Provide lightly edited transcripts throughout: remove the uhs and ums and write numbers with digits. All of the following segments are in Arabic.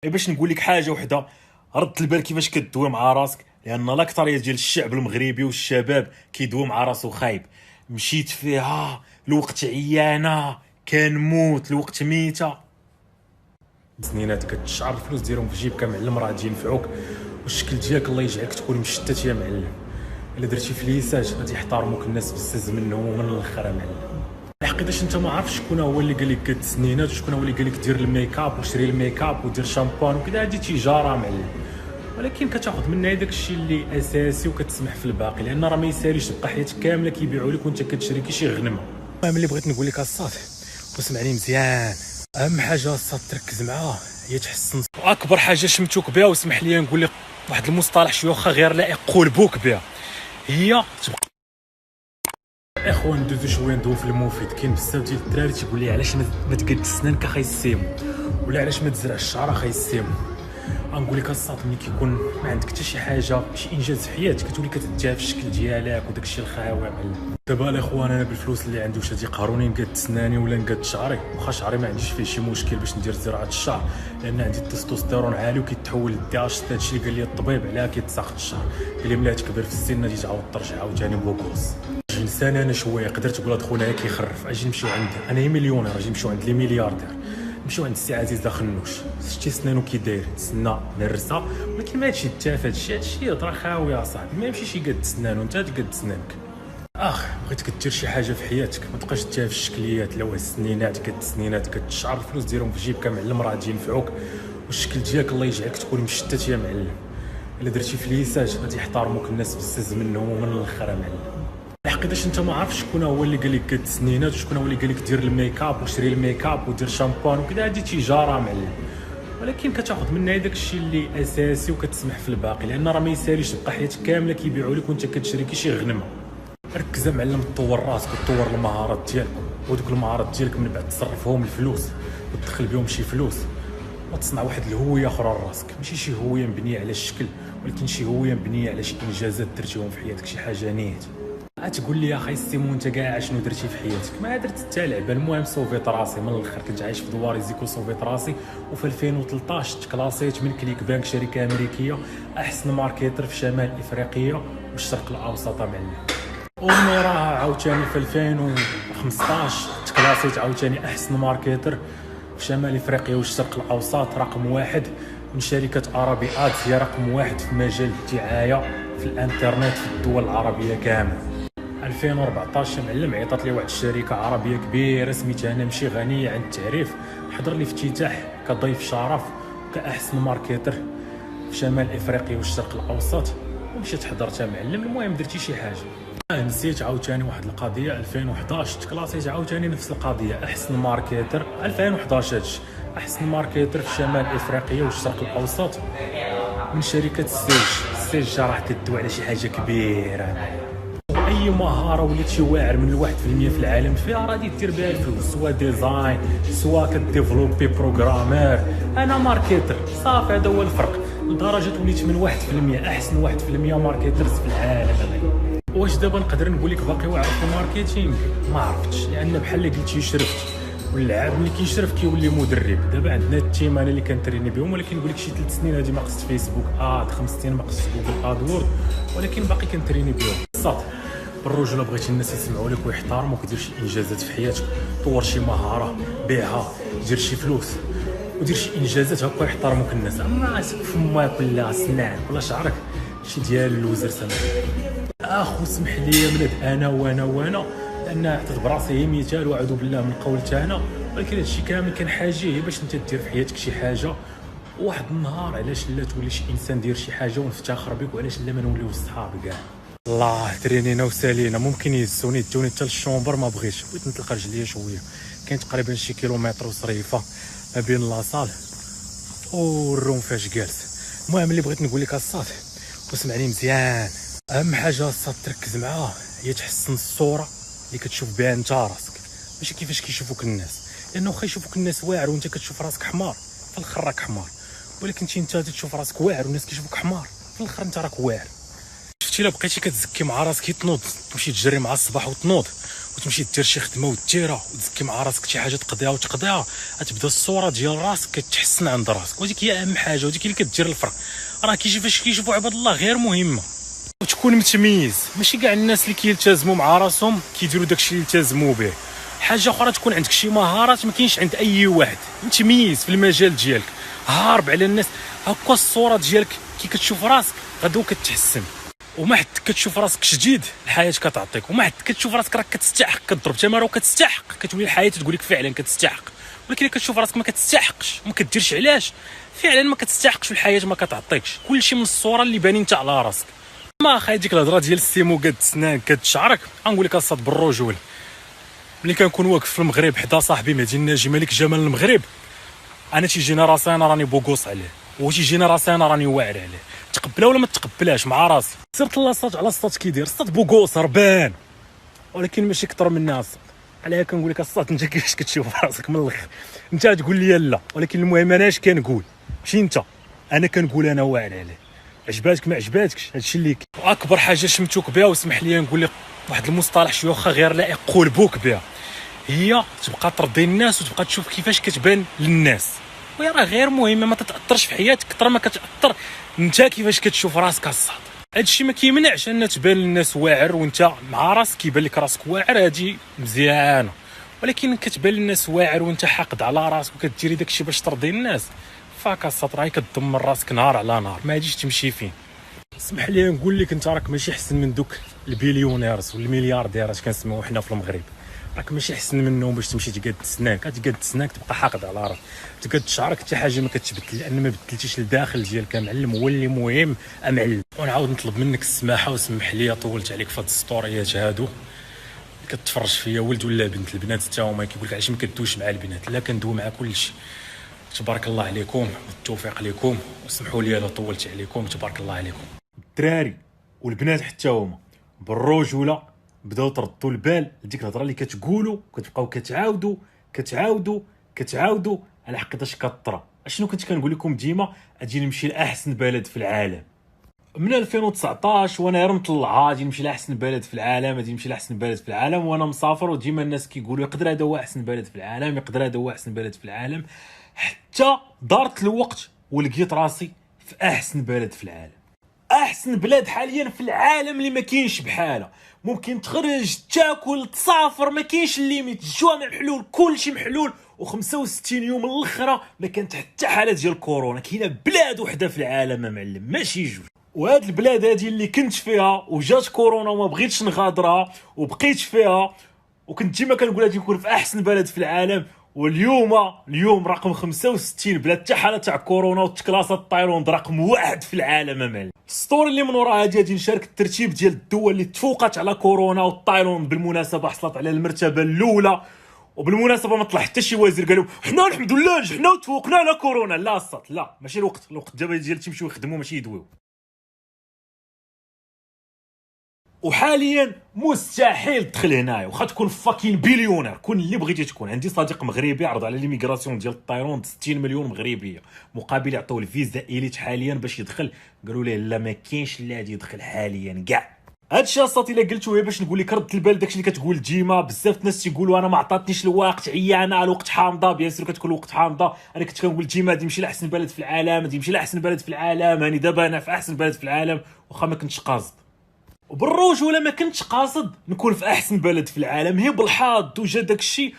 باش نقول لك حاجه وحده، رد البال كيفاش كدوي مع راسك، لان الاكثريه ديال الشعب المغربي والشباب كيدوي مع راسو خايب. مشيت فيها الوقت عيانه، كنموت الوقت ميته. سنينات كتشعر الفلوس ديالهم في جيبك معلم، راه غادي ينفعوك، والشكل ديالك الله يجعلك تكون مشتت يا معلم. الا درتي فليساج غادي يحترموك الناس بزز منهم ومن الاخر يا معلم. الحقيقه انت ما عارفش شكون هو اللي قال لك قد سنينات، وشكون هو اللي قال لك دير الميك اب وشري الميك اب ودير شامبان وكذا، هذه تجاره معلم. ولكن كتاخذ منها داك الشيء اللي اساسي وكتسمح في الباقي، لان راه ما يساليش تبقى حياتك كامله كيبيعوا لك وانت كتشري كي غنمه. المهم اللي بغيت نقول لك الصاد واسمعني مزيان، اهم حاجه الصاد تركز معاها هي تحسن. اكبر حاجه شمتوك بها واسمح لي نقول لك واحد المصطلح شويه واخا غير لائق قلبوك بها، هي تبقى اخوان ندوزو شويه ندوي في المفيد. كاين بزاف ديال الدراري تيقول لي علاش ما تقد سنانك اخاي السيمو، ولا علاش ما تزرعش الشعر اخاي السيمو. غنقول لك الصاد ملي كيكون ما عندك حتى شي حاجه شي انجاز في حياتك كتولي كتديها في الشكل ديالك وداك الشيء الخاوي معلم. دابا الاخوان انا بالفلوس اللي عندي واش غادي يقهروني نقاد سناني ولا نقاد شعري؟ واخا شعري ما عنديش فيه شي مشكل باش ندير زراعه الشعر، لان عندي التستوستيرون عالي وكيتحول للداش. هادشي اللي قال لي الطبيب علاه كيتساقط الشعر، قال لي ملي تكبر في السن غادي تعاود ترجع عاوتاني بوكوس. لساني انا شويه قدرت تقول خونا كيخرف، اجي نمشيو عند انا مليونير، اجي نمشيو عند لي ملياردير، نمشيو عند السي عزيز خنوش. شتي سنانو كي داير تسنى نرسا، ولكن ما هادشي تافه، هادشي هضره خاويه اصاحبي. ما يمشيش يقاد سنانو، انت تقاد سنانك. بغيتك دير شي حاجه في حياتك ما تبقاش ديها في الشكليات. لو السنينات قد السنينات كتشعر الفلوس ديالهم في جيبك معلم، راه غادي ينفعوك، والشكل ديالك الله يجعلك تكون مشتت يا معلم. الا درتي فليساج غادي يحترموك الناس بزز منهم ومن الاخر يا معلم. الحقيقه انت ما عارفش شكون هو اللي قال لك قد سنينات، وشكون هو اللي قال لك دير الميك اب وشري الميك اب ودير شامبان وكذا، هذه تجاره معلم. ولكن كتاخذ منها داك الشيء اللي اساسي وكتسمح في الباقي، لان راه ما يساليش تبقى حياتك كامله كيبيعوا لك وانت كتشري كي غنمه. ركز معلم، تطور راسك وتطور المهارات ديالك، ودوك المهارات ديالك من بعد تصرفهم الفلوس وتدخل بهم شي فلوس، وتصنع واحد الهويه اخرى لراسك. ماشي شي هويه مبنيه على الشكل، ولكن شي هويه مبنيه على شي انجازات درتيهم في حياتك، شي حاجه نيت. تقول لي يا اخي السيمو انت كاع شنو درتي في حياتك؟ ما درت حتى لعبه. المهم صوفيت راسي من الاخر، كنت عايش في دوار زيكو صوفيت راسي، وفي 2013 تكلاسيت من كليك بانك، شركه امريكيه، احسن ماركتر في شمال افريقيا والشرق الاوسط معلم. ومراها عاوتاني في 2015 تكلاسيت عاوتاني احسن ماركتر في شمال افريقيا والشرق الاوسط، رقم 1 من شركه عربي ادز، هي رقم 1 في مجال الدعايه في الانترنت في الدول العربيه كامل. 2014 معلم عيطات لي واحد الشركه عربيه كبيره سميتها نمشي غنيه عن التعريف، حضر لي افتتاح كضيف شرف كاحسن ماركتر في شمال افريقيا والشرق الاوسط، ومشيت حضرتها معلم. المهم درتي شي حاجه. نسيت عاوتاني واحد القضيه. 2011 تكلاسيت عاوتاني نفس القضيه، احسن ماركتر 2011 هادشي، احسن ماركتر في شمال افريقيا والشرق الاوسط من شركه السيج راح كدوي على شي حاجه كبيره. اي مهاره وليت شي واعر من 1% في العالم فيها راه غادي دير بها الفلوس، سواء ديزاين سواء كديفلوبي بروغرامير. انا ماركتر صافي، هذا هو الفرق. لدرجه وليت من 1% احسن 1% ماركترز في العالم. واش دابا نقدر نقول لك باقي واعر في الماركتينغ؟ ما عرفتش، لان بحال اللي قلتي شرفت، واللعاب ملي كيشرف كيولي مدرب. دابا عندنا التيم انا اللي كنتريني بهم، ولكن نقول لك شي 3 سنين هادي ما قصت فيسبوك 5 سنين ما قصت جوجل ادورد، ولكن باقي كنتريني بهم. صافي بالرجوله بغيتي الناس يسمعوا لك ويحترموك، دير شي انجازات في حياتك، طور شي مهاره بيعها، دير شي فلوس ودير شي انجازات هكا يحترموك الناس. اما راسك فماك ولا سنانك ولا شعرك شي ديال اللوزر سمعني. اسمح لي بلاد انا وانا لان عطيت براسي مثال واعوذ بالله من القول تاعنا، ولكن هادشي كامل كان حاجه باش انت دير في حياتك شي حاجه. واحد النهار علاش لا تولي شي انسان دير شي حاجه ونفتخر بك، وعلاش لا ما نوليو صحاب كاع. الله ترينينا وسالينا. ممكن يهزوني يدوني حتى للشومبر، ما بغيتش، بغيت نطلق رجليا شويه. كاين تقريبا شي كيلومتر وصريفه ما بين لاصال والروم فاش جالس. المهم اللي بغيت نقول لك الصافي واسمعني مزيان، اهم حاجه الصاد تركز معاها هي تحسن الصوره اللي كتشوف بها انت راسك، ماشي كيفاش كيشوفوك الناس. لانه واخا يشوفوك الناس واعر وانت كتشوف راسك حمار، في الاخر راك حمار. ولكن انت تشوف راسك واعر والناس كيشوفوك حمار، في الاخر انت راك واعر. شفتي الا بقيتي كتزكي مع راسك تنوض تمشي تجري مع الصباح وتنوض وتمشي دير شي خدمه وديرها وتزكي مع راسك شي حاجه تقضيها غتبدا الصوره ديال راسك كتحسن عند راسك، وديك هي اهم حاجه، وديك اللي كدير الفرق. راه كيفاش كيشوفوا عباد الله غير مهمه، وتكون متميز. ماشي كاع الناس اللي كيلتزموا مع راسهم كيديروا داكشي اللي التزموا به. حاجه اخرى تكون عندك شي مهارات ما كاينش عند اي واحد، متميز في المجال ديالك، هارب على الناس. هكا الصوره ديالك كي كتشوف راسك غدو كتحسن. وما حد كتشوف راسك شديد الحياه كتعطيك، وما حد كتشوف راسك راك كتستحق كضرب تماره وكتستحق، كتولي الحياه تقول لك فعلا كتستحق. ولكن كتشوف راسك ما كتستحقش وما كديرش علاش، فعلا ما كتستحقش والحياه ما كتعطيكش. كلشي من الصوره اللي بانين انت على راسك. ما اخا ديك الهضره ديال السيمو قد سنان قد شعرك، غنقول لك اصاط بالرجوله. ملي كنكون واقف في المغرب حدا صاحبي مهدي الناجي ملك جمال المغرب، انا تيجينا راسي انا راني بوغوص عليه، وتيجينا راسي انا راني واعر عليه. تقبلها ولا ما تقبلهاش مع راسي. صرت لاصات على الصاط كيدير الصاط بوغوص ربان، ولكن ماشي كثر منها الصاط. عليها كنقول لك الصاط انت كيفاش كتشوف راسك من الاخر، انت تقول لي لا، ولكن المهم انا اش كنقول ماشي انت، انا كنقول انا واعر عليه. عجباتك ما عجباتكش هادشي اللي اكبر حاجه شمتوك بها، واسمح لي نقول لك واحد المصطلح شويه واخا غير لائق قلبوك بها، هي تبقى ترضي الناس وتبقى تشوف كيفاش كتبان للناس. وهي راه غير مهمه، ما تتاثرش في حياتك كثر ما كتاثر انت كيفاش كتشوف راسك الصاد. هادشي ما كيمنعش ان تبان للناس واعر وانت مع راسك كيبان لك راسك واعر، هادي مزيانه. ولكن كتبان للناس واعر وانت حاقد على راسك وكديري داكشي باش ترضي الناس، فاك الصاد راهي كتدمر راسك نهار على نهار، ما غاديش تمشي فين. اسمح لي نقول لك انت راك ماشي احسن من دوك البليونيرز والمليارديرات كنسمعوا حنا في المغرب، راك ماشي احسن منهم باش تمشي تقاد سناك. تقاد سناك تبقى حاقد على راسك، تقاد شعرك حتى حاجه ما كتبدل، لان ما بدلتيش الداخل ديالك معلم. هو اللي مهم معلم. ونعاود نطلب منك السماحه وسمح لي طولت عليك في هاد السطوريات هادو. كتفرج فيا ولد ولا بنت، البنات حتى هما كيقول لك علاش ما كدويش مع البنات، لا كندوي مع كلشي. تبارك الله عليكم والتوفيق لكم، وسمحوا لي الا طولت عليكم. تبارك الله عليكم. الدراري والبنات حتى هما بالرجوله بداو تردوا البال لديك الهضره اللي كتقولوا وكتبقاو كتعاودوا على حقيقه كطرا. اشنو كنت كنقول لكم ديما؟ اجي نمشي لاحسن بلد في العالم من 2019 وانا غير مطلعها، اجي نمشي لاحسن بلد في العالم، اجي نمشي لاحسن بلد في العالم وانا مسافر. وديما الناس كيقولوا يقدر هذا هو احسن بلد في العالم، يقدر هذا هو احسن بلد في العالم، حتى دارت الوقت ولقيت راسي في احسن بلد في العالم. احسن بلاد حاليا في العالم اللي ما كاينش بحالها. ممكن تخرج تاكل تسافر، ما كاينش الليميت، الجوامع محلول، كلشي محلول. و65 يوم الاخره ما كانت حتى حاله ديال كورونا. كاينه بلاد وحده في العالم معلم ماشي جوج. وهاد البلاد هادي اللي كنت فيها وجات كورونا وما بغيتش نغادرها وبقيت فيها، وكنت ديما كنقول غادي نكون في احسن بلد في العالم. واليوم رقم 65 بلا حتى حاله تاع كورونا، وتكلاصات تايلاند رقم 1 في العالم معلم. السطوري اللي من وراء هادي غادي نشارك الترتيب ديال الدول اللي تفوقات على كورونا. وتايلاند بالمناسبه حصلت على المرتبه الاولى، وبالمناسبه ما طلع حتى شي وزير قالوا حنا الحمد لله نجحنا وتفوقنا على كورونا. لا الصات لا، ماشي الوقت دابا ديال تيمشيو يخدموا ماشي يدويو. وحاليا مستحيل تدخل هنايا واخا تكون فاكين بليونير، كون اللي بغيتي تكون. عندي صديق مغربي عرض على ليميغراسيون ديال تايلاند 60 مليون مغربيه مقابل يعطيو الفيزا اليت حاليا باش يدخل. قالوا ليه لا ما كاينش اللي غادي يدخل حاليا كاع. هادشي اصاطي الا قلتو غير باش نقول لك رد البال داكشي اللي كتقول ديما. بزاف الناس تيقولوا انا ما عطاتنيش الوقت، عيانه الوقت حامضه. بيان سور كتكون الوقت حامضه. انا كنت كنقول ديما غادي نمشي لاحسن بلد في العالم، غادي نمشي لاحسن بلد في العالم. هاني دابا انا في احسن بلد في العالم واخا ما كنتش قاصد. وبالرجوله ما كنتش قاصد نكون في احسن بلد في العالم، هي بالحظ وجا داكشي.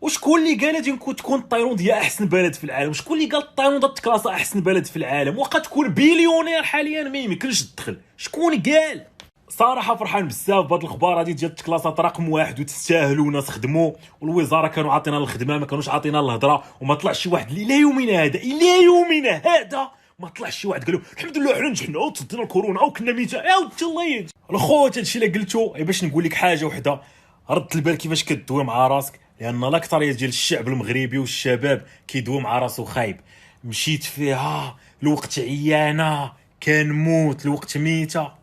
وشكون اللي قال غادي تكون تايلاند هي احسن بلد في العالم؟ شكون اللي قال تايلاند تكلاسا احسن بلد في العالم؟ واخا تكون بليونير حاليا ما يمكنش تدخل. شكون قال؟ صراحه فرحان بزاف بهاد الاخبار هادي ديال التكلاسات رقم 1 وتستاهلوا. وناس خدموا والوزاره كانوا عاطينا الخدمه، ما كانوش عاطينا الهضره. وما طلعش شي واحد الى يومنا هذا ما طلعش شي واحد قالوا الحمد لله حنا نجحنا وتصدينا الكورونا وكنا ميتا. يا ودي الله يهديك الخوت. هادشي اللي قلتو باش نقول لك حاجه وحده، رد البال كيفاش كدوي مع راسك، لان الاكثريه ديال الشعب المغربي والشباب كيدوي مع راسو خايب. مشيت فيها الوقت عيانه كنموت الوقت ميته.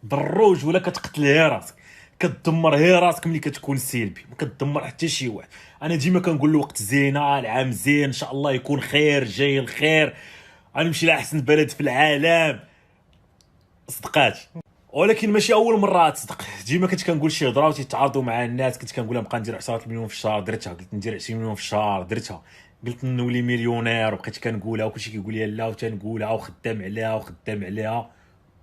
بالروج ولا كتقتل هي راسك، كتدمر هي راسك ملي كتكون سلبي، ما كتدمر حتى شي واحد. انا ديما كنقول الوقت زينه، العام زين ان شاء الله يكون خير، جاي الخير، غنمشي لاحسن بلد في العالم صدقاتي. ولكن ماشي اول مره تصدق. ديما كنت كنقول شي هضره وتيتعارضوا مع الناس، كنت كنقول نبقى ندير 10 مليون في الشهر، درتها. قلت ندير 20 مليون في الشهر، درتها. قلت نولي مليونير وبقيت كنقولها وكلشي كيقول لي لا، وتنقولها وخدام عليها وخدام عليها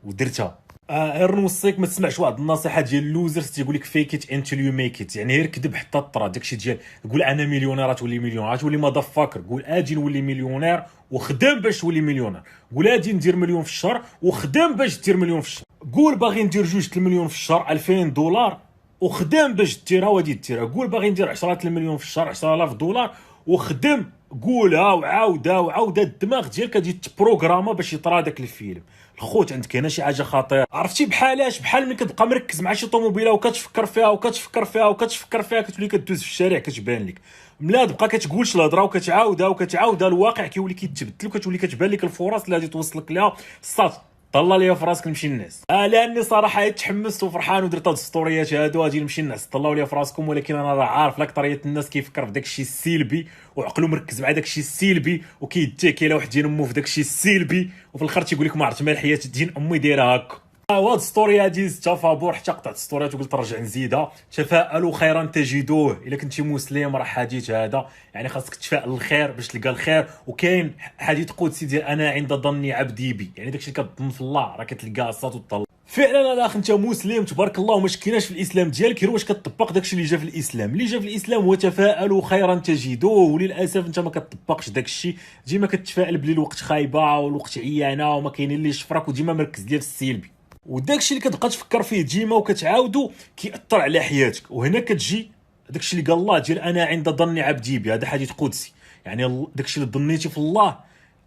ودرتها. غير نوصيك ما تسمعش واحد النصيحه ديال اللوزرز تيقول لك فيك ات انتل يو ميك ات، يعني غير كذب حتى طرا. داكشي ديال قول انا مليونير غتولي مليونير، غتولي ما فاكر. قول اجي نولي مليونير وخدام باش تولي مليونير. قول اجي ندير مليون في الشهر وخدام باش دير مليون في الشهر. قول باغي ندير 2 المليون في الشهر 2000 دولار وخدام باش ديرها وغادي ديرها. قول باغي ندير 10 المليون في الشهر 10000 دولار وخدم. قولها وعاودها وعاودها. الدماغ ديالك غادي تبروغراما باش يطرا داك الفيلم. الخوت عندك هنا شي حاجه خطيره، عرفتي بحالاش؟ بحال ملي كتبقى مركز مع شي طوموبيله وكتفكر فيها وكتفكر فيها وكتفكر فيها، كتولي كدوز في الشارع كتبان لك. ملا تبقى كتقولش الهضره وكتعاودها وكتعاودها، الواقع كيولي كيتبدل وكتولي كتبان لك الفرص اللي غادي توصلك لها. صافي طلع ليا في راسك نمشي الناس. لاني صراحه تحمست وفرحان ودرت هاد السطوريات هادو غادي نمشي الناس. طلعوا ليا في راسكم. ولكن انا راه عارف لاكثريه الناس كيفكر في داكشي السلبي وعقلو مركز مع داكشي السلبي وكيتاكي على واحد دين امو في داكشي السلبي، وفي الاخر تيقول لك ما عرفت ما الحياه دين امي دايره هكا. وهاد السطوري هادي زدتها فابور حتى قطعت ستوريات وقلت نرجع نزيدها. تفاءلوا خيرا تجدوه. الا كنتي مسلم راه حديث هذا، يعني خاصك تفائل الخير باش تلقى الخير. وكاين حديث قدسي ديال انا عند ظن عبدي بي، يعني داكشي اللي كتظن في الله راه كتلقاه الصات وتطلع. فعلا الاخ انت مسلم تبارك الله وما شكيناش في الاسلام ديالك، غير واش كتطبق داكشي اللي جا في الاسلام. اللي جا في الاسلام هو تفاءلوا خيرا تجدوه، وللاسف انت ما كتطبقش داكشي. ديما كتفائل بلي الوقت خايبه والوقت عيانه وما كاين اللي يشفرك، وديما مركز ديال السلبي. وداكشي اللي كتبقى تفكر فيه ديما وكتعاودو كيأثر على حياتك. وهنا كتجي داكشي اللي قال الله ديال انا عند ظن عبدي بي. هذا حديث قدسي، يعني داكشي اللي ظنيتي في الله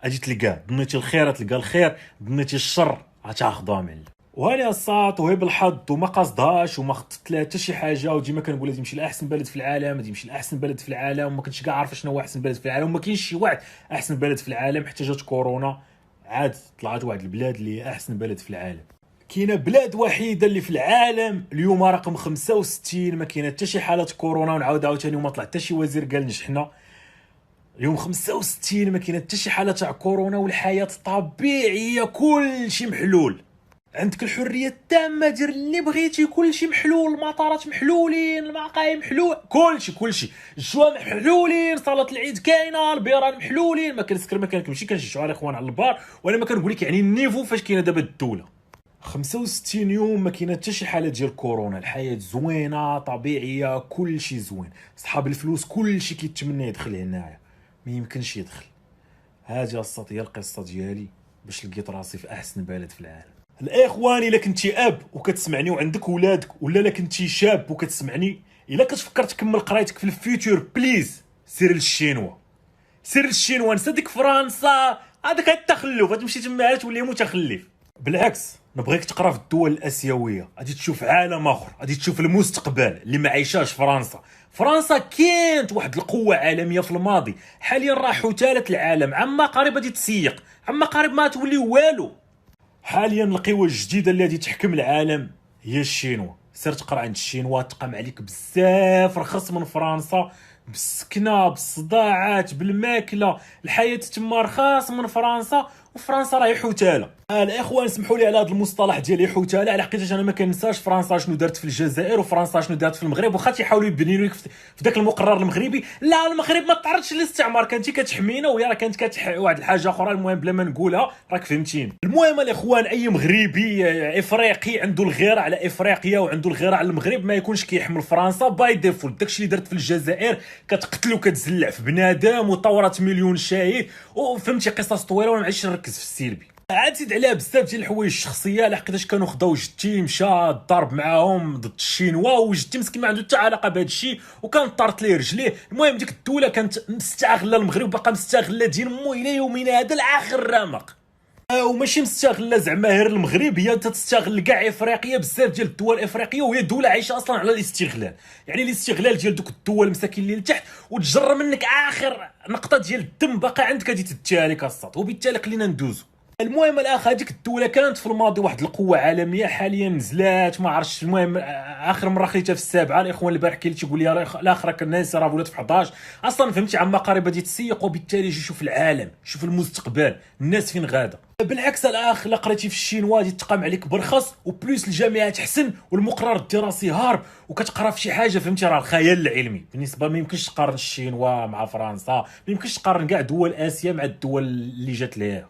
غادي تلقاه. ظنيتي الخير تلقى الخير، ظنيتي الشر غتاخذها من. وهاني الصاط وهي بالحظ وما قصدهاش وما خطط لها حتى شي حاجه. وديما كنقول غادي نمشي لاحسن بلد في العالم، غادي نمشي لاحسن بلد في العالم، وما كنتش كاع عارف شنو هو احسن بلد في العالم. وما كاينش شي واحد احسن بلد في العالم حتى جات كورونا عاد طلعت واحد البلاد اللي هي احسن بلد في العالم. كاينه بلاد وحيده اللي في العالم اليوم رقم 65 ما كاينه حتى شي حاله كورونا. ونعاود عاوتاني وما طلع حتى شي وزير قال نجحنا. اليوم 65 ما كاينه حتى شي حاله تاع كورونا والحياه طبيعيه، كلشي محلول. عندك الحريه التامه، دير اللي بغيتي، كلشي محلول. المطارات محلولين، المقاهي محلول، كلشي الجوامع محلولين، صلاه العيد كاينه، البيران محلولين. ما كنسكر ما كنمشي كنشجعوا الاخوان على البار. وانا ما كنقول لك يعني النيفو فاش كاينه دابا الدوله. 65 يوم ما كاينه حتى شي حاله ديال كورونا. الحياه زوينه طبيعيه، كلشي زوين. صحاب الفلوس كلشي كيتمنى يدخل هنايا، ما يمكنش يدخل. هذه الصات هي القصه ديالي باش لقيت راسي في احسن بلد في العالم. الاخوان الا كنتي اب وكتسمعني وعندك ولادك، ولا الا كنتي شاب وكتسمعني، الا كتفكر تكمل قرايتك في الفيوتشر بليز سير للشينوا. سير للشينوا، نسى ديك فرنسا هذاك التخلف، غتمشي تما تولي متخلف. بالعكس نبغيك تقرا في الدول الاسيويه، غادي تشوف عالم اخر، غادي تشوف المستقبل اللي ما عيشاش فرنسا. فرنسا كانت واحد القوه عالميه في الماضي، حاليا راه حثاله العالم. عما قريب غادي تسيق، عما قريب ما تولي والو. حاليا القوى الجديده اللي غادي تحكم العالم هي الشينوا. سير تقرا عند الشينوا تقام عليك بزاف رخص من فرنسا، بالسكنه بالصداعات بالماكله. الحياه تما رخاص من فرنسا، وفرنسا راهي حثاله. الاخوان سمحوا لي على هذا المصطلح ديال حثاله، على حقيقه انا ما كنساش فرنسا شنو دارت في الجزائر وفرنسا شنو دارت في المغرب. واخا تيحاولوا يبنيو لك في ذاك المقرر المغربي، لا المغرب ما تعرضش للاستعمار، كانت كتحمينا وهي راه كانت واحد الحاجه اخرى. المهم بلا ما نقولها راك فهمتيني. المهم الاخوان اي مغربي افريقي عنده الغيره على افريقيا وعنده الغيره على المغرب ما يكونش كيحمل فرنسا باي ديفولت. داكشي اللي درت في الجزائر كتقتل وكتزلع في بنادم وطورت مليون شهيد وفهمتي قصص طويله. وانا معليش نركز في السلبي. عاد زيد عليها بزاف ديال الحوايج الشخصيه لحقاش كانوا خداو جدي مشى ضرب معاهم ضد الشينوا، وجدي مسكين ما عنده حتى علاقه بهذا الشيء وكان طارت ليه رجليه. المهم ديك الدوله كانت مستغله المغرب، باقا مستغله دين مو الى يومنا هذا لاخر رمق. وماشي مستغله زعما غير المغرب، هي تستغل كاع افريقيا، بزاف ديال الدول الافريقيه، وهي دوله عايشه اصلا على الاستغلال. يعني الاستغلال ديال دوك الدول المساكين اللي لتحت، وتجر منك اخر نقطه ديال الدم باقا عندك غادي تديها لك الصاد. وبالتالي خلينا ندوزو. المهم الاخ، هذيك الدوله كانت في الماضي واحد القوه عالميه، حاليا نزلات ما عرفتش. المهم اخر مره خليتها في السابعه. الاخوان البارح كاين اللي تيقول لي الاخر الناس راه ولات في 11. اصلا فهمتي عما قريبه دي تسيق، وبالتالي يجي يشوف العالم، يشوف المستقبل، الناس فين غاده. بالعكس الاخ، الا قريتي في الشينوا غادي تقام عليك برخص، وبلوس الجامعات احسن، والمقرر الدراسي هارب، وكتقرا في شي حاجه فهمتي راه الخيال العلمي. بالنسبه ما يمكنش تقارن الشينوا مع فرنسا، ما يمكنش تقارن كاع دول اسيا مع الدول اللي جات ليها.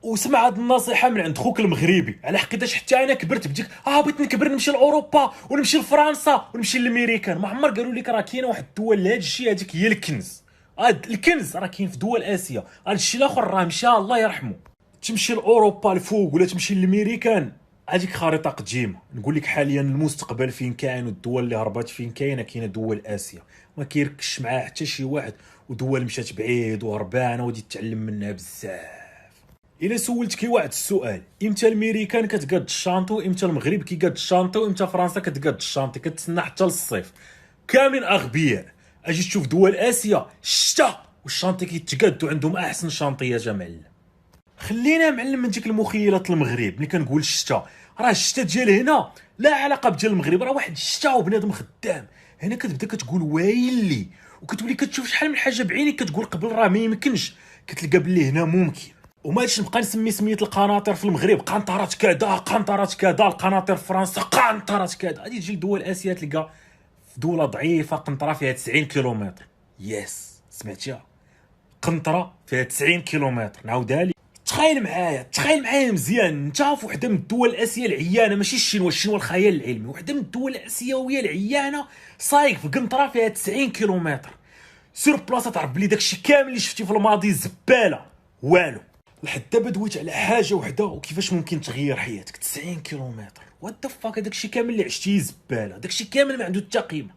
وسمع هاد النصيحه من عند خوك المغربي، على حقيقه حتى انا كبرت بديك بغيت نكبر نمشي لاوروبا ونمشي لفرنسا ونمشي للامريكان. ما عمر قالوا لك راه كاينه واحد الدول لهاد الشيء، هذيك هي الكنز. هاد الكنز راه كاين في دول اسيا. هاد الشيء الاخر راه مشى الله يرحمه. تمشي لاوروبا الفوق ولا تمشي للامريكان، هذيك خريطه قديمه. نقول لك حاليا المستقبل فين كاين، والدول اللي هربات فين كاينه. كاينه دول اسيا ما كيركش معاه حتى شي واحد، ودول مشات بعيد وهربانه ودي تتعلم منها بزاف. الا سولتك واحد السؤال، امتى الميريكان كتقاد الشانطو، امتى المغرب كيقاد الشانطو، امتى فرنسا كتقاد الشانطي، كتسنى حتى للصيف، كاملين اغبياء. اجي تشوف دول اسيا الشتاء والشانطي كيتقادوا، عندهم احسن شانطيات. معلم خلينا معلم من ديك المخيلات. المغرب ملي كنقول الشتاء، راه الشتاء ديال هنا لا علاقه بديال المغرب، راه واحد الشتاء وبنادم خدام. هنا كتبدا كتقول ويلي، وكتولي كتشوف شحال من حاجه بعينيك، كتقول قبل راه ما يمكنش، كتلقى باللي هنا ممكن. وما هادشي نبقى نسمي سميت القناطر في المغرب قنطرات كذا قنطرات كذا، القناطر في فرنسا قنطرات كذا. غادي تجي لدول اسيا تلقى في دوله ضعيفه قنطره فيها 90 كيلومتر. يس سمعتيها، قنطره فيها 90 كيلومتر. نعاودها لك، تخيل معايا مزيان. انت في وحده من الدول الاسيا العيانه، ماشي الشينوا، الشينوا الخيال العلمي، وحده من الدول الاسيويه العيانه صايق في قنطره فيها 90 كيلومتر. سير بلاصه تعرف بلي داكشي كامل اللي شفتي في الماضي زباله والو. لحد دابا دويت على حاجه وحده وكيفاش ممكن تغير حياتك. 90 كيلومتر وات ذا فاك، داكشي كامل اللي عشتيه زباله، داكشي كامل ما عنده حتى قيمه.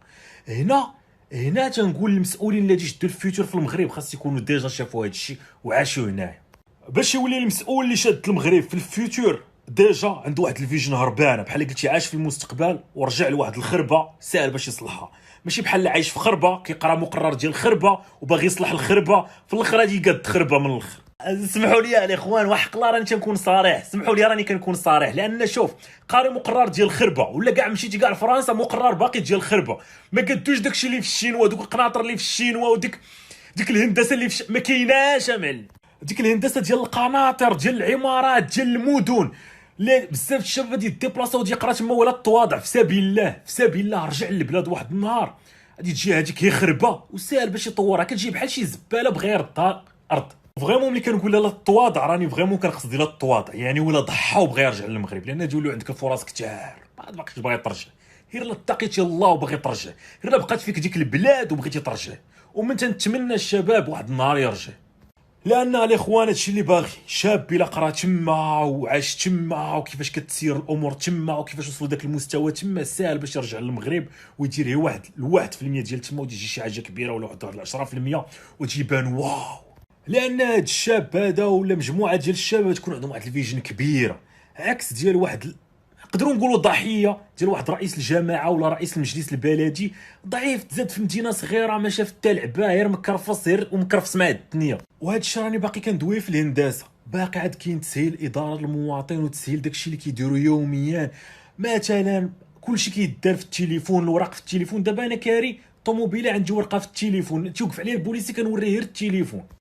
هنا تنقول للمسؤولين اللي يشدوا الفيوتشر في المغرب خاص يكونوا ديجا شافوا هذا الشيء وعاشوا هنايا، باش يولي المسؤول اللي شاد المغرب في الفيوتشر ديجا عنده واحد الفيجن هربانه. بحال قلتي عاش في المستقبل ورجع لواحد الخربه ساهل باش يصلحها، ماشي بحال اللي عايش في خربه كيقرا مقرر ديال الخربه وباغي يصلح الخربه في الاخر غادي يقاد خربه من الاخر. اسمحوا لي الاخوان، وحق الله راني تنكون صريح، سمحوا لي راني كنكون صريح، لان شوف قاري مقرر ديال الخربه ولا كاع مشيتي كاع لفرنسا مقرر باقي ديال الخربه، ما قدوش داكشي اللي في الشينوا، دوك القناطر اللي في الشينوا وديك الهندسه اللي في ما كايناش امل. ديك الهندسه ديال القناطر ديال العمارات ديال المدن، لا بزاف الشباب غادي يديبلاصاو ودي يقرا تما ولا التواضع. في سبيل الله رجع للبلاد واحد النهار غادي تجي هذيك هي خربه وساهل باش يطورها، كتجي بحال شي زباله بغير الارض. فريمون ملي كنقول لا التواضع راني فريمون كنقصد لا التواضع، يعني ولا ضحى وبغى يرجع للمغرب، لان تولوا عندك الفرص كثار ما باقيش باغي ترجع. غير لا تقيتي الله وباغي ترجع، غير لا بقات فيك ديك البلاد وبغيتي ترجع. ومن تنتمنى الشباب واحد النهار يرجع، لان الاخوان هادشي اللي باغي شاب الا قرا تما وعاش تما وكيفاش كتسير الامور تما وكيفاش وصلوا داك المستوى تما، ساهل باش يرجع للمغرب ويدير هي واحد 1% ديال تما وتجي شي حاجه كبيره ولا واحد 10% وتجي بان واو. لان هاد الشاب هذا ولا مجموعه ديال الشباب تكون عندهم واحد الفيجن كبيره، عكس ديال واحد نقدروا نقولوا ضحيه ديال واحد رئيس الجماعه ولا رئيس المجلس البلدي ضعيف، تزاد في مدينه صغيره ما شاف حتى لعبه، غير مكرفص غير ومكرفص مع الدنيا. وهذا الشيء راني باقي كندوي في الهندسه، باقي عاد كاين تسهيل اداره المواطن وتسهيل داكشي اللي كيديروا يوميا. مثلا كلشي كيدار في التليفون، الوراق في التليفون. دابا انا كاري طوموبيله عندي ورقه في التليفون، توقف عليا البوليسي كنوريه غير التليفون.